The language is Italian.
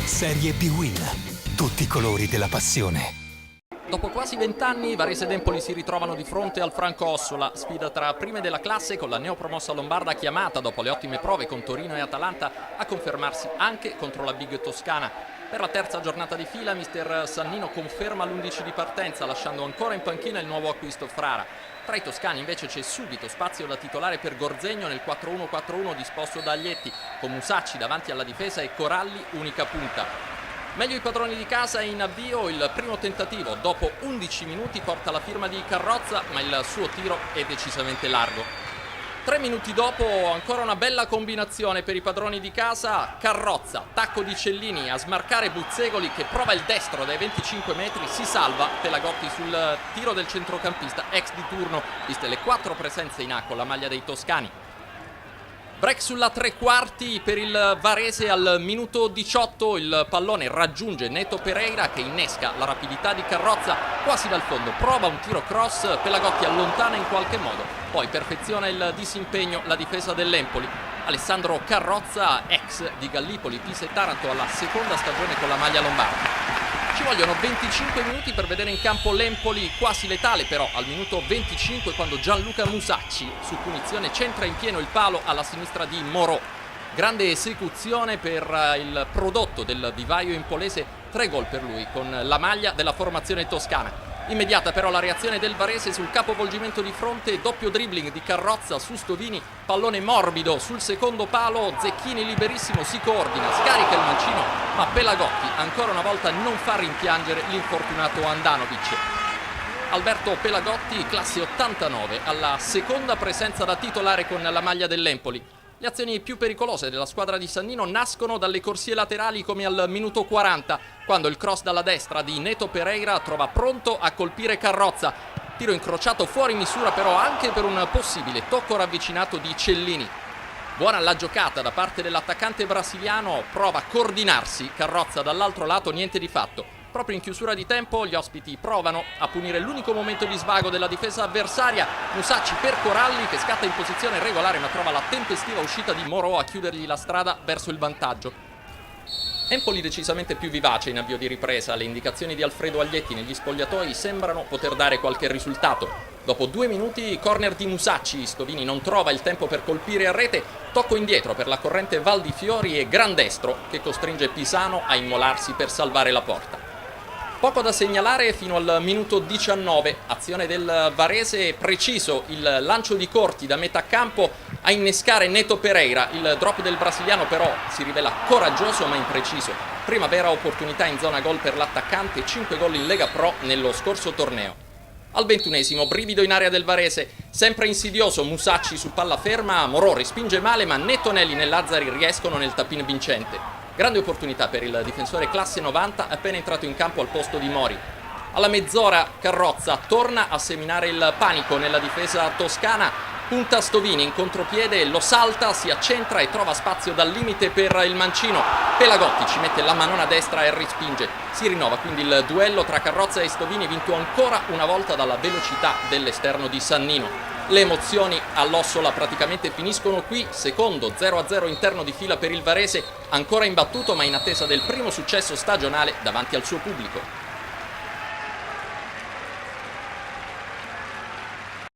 Serie B-Win. Tutti i colori della passione. Dopo quasi 20 anni, Varese ed Empoli si ritrovano di fronte al Franco Ossola, sfida tra prime della classe con la neopromossa lombarda chiamata, dopo le ottime prove con Torino e Atalanta, a confermarsi anche contro la Big Toscana. Per la terza giornata di fila, mister Sannino conferma l'11 di partenza, lasciando ancora in panchina il nuovo acquisto Frara. Tra i toscani invece c'è subito spazio da titolare per Gorzegno nel 4-1-4-1 disposto da Aglietti, con Musacci davanti alla difesa e Coralli unica punta. Meglio i padroni di casa e in avvio il primo tentativo, dopo 11 minuti porta la firma di Carrozza, ma il suo tiro è decisamente largo. 3 minuti dopo ancora una bella combinazione per i padroni di casa, Carrozza, tacco di Cellini a smarcare Buzzegoli che prova il destro dai 25 metri, si salva Pelagotti sul tiro del centrocampista ex di turno, viste le 4 presenze in A con la maglia dei toscani. Break sulla tre quarti per il Varese al minuto 18, il pallone raggiunge Neto Pereira che innesca la rapidità di Carrozza quasi dal fondo, prova un tiro cross, Pelagotti allontana in qualche modo, poi perfeziona il disimpegno la difesa dell'Empoli. Alessandro Carrozza, ex di Gallipoli, Pisa e Taranto, alla seconda stagione con la maglia lombarda. Ci vogliono 25 minuti per vedere in campo l'Empoli, quasi letale però al minuto 25 quando Gianluca Musacci su punizione centra in pieno il palo alla sinistra di Morò. Grande esecuzione per il prodotto del vivaio impolese, 3 gol per lui con la maglia della formazione toscana. Immediata però la reazione del Varese sul capovolgimento di fronte, doppio dribbling di Carrozza su Stovini, pallone morbido sul secondo palo, Zecchini liberissimo si coordina, scarica il mancino, ma Pelagotti ancora una volta non fa rimpiangere l'infortunato Andanovic. Alberto Pelagotti, classe 89, alla seconda presenza da titolare con la maglia dell'Empoli. Le azioni più pericolose della squadra di Sannino nascono dalle corsie laterali come al minuto 40, quando il cross dalla destra di Neto Pereira trova pronto a colpire Carrozza. Tiro incrociato fuori misura però anche per un possibile tocco ravvicinato di Cellini. Buona la giocata da parte dell'attaccante brasiliano, prova a coordinarsi, Carrozza dall'altro lato niente di fatto. Proprio in chiusura di tempo gli ospiti provano a punire l'unico momento di svago della difesa avversaria. Musacci per Coralli che scatta in posizione regolare ma trova la tempestiva uscita di Morò a chiudergli la strada verso il vantaggio. Empoli decisamente più vivace in avvio di ripresa, le indicazioni di Alfredo Aglietti negli spogliatoi sembrano poter dare qualche risultato. Dopo 2 minuti, corner di Musacci, Stovini non trova il tempo per colpire a rete, tocco indietro per la corrente Val di Fiori e gran destro che costringe Pisano a immolarsi per salvare la porta. Poco da segnalare fino al minuto 19, azione del Varese, preciso il lancio di Corti da metà campo a innescare Neto Pereira, il drop del brasiliano però si rivela coraggioso ma impreciso. Prima vera opportunità in zona gol per l'attaccante, 5 gol in Lega Pro nello scorso torneo. Al 21esimo, brivido in area del Varese, sempre insidioso Musacci su palla ferma, Morò respinge male ma né Tonelli né Lazzari riescono nel tap-in vincente. Grande opportunità per il difensore classe 90 appena entrato in campo al posto di Mori. Alla mezz'ora Carrozza torna a seminare il panico nella difesa toscana, punta Stovini in contropiede, lo salta, si accentra e trova spazio dal limite per il mancino. Pelagotti ci mette la manona destra e respinge. Si rinnova quindi il duello tra Carrozza e Stovini, vinto ancora una volta dalla velocità dell'esterno di Sannino. Le emozioni all'Ossola praticamente finiscono qui, secondo 0-0 interno di fila per il Varese, ancora imbattuto ma in attesa del primo successo stagionale davanti al suo pubblico.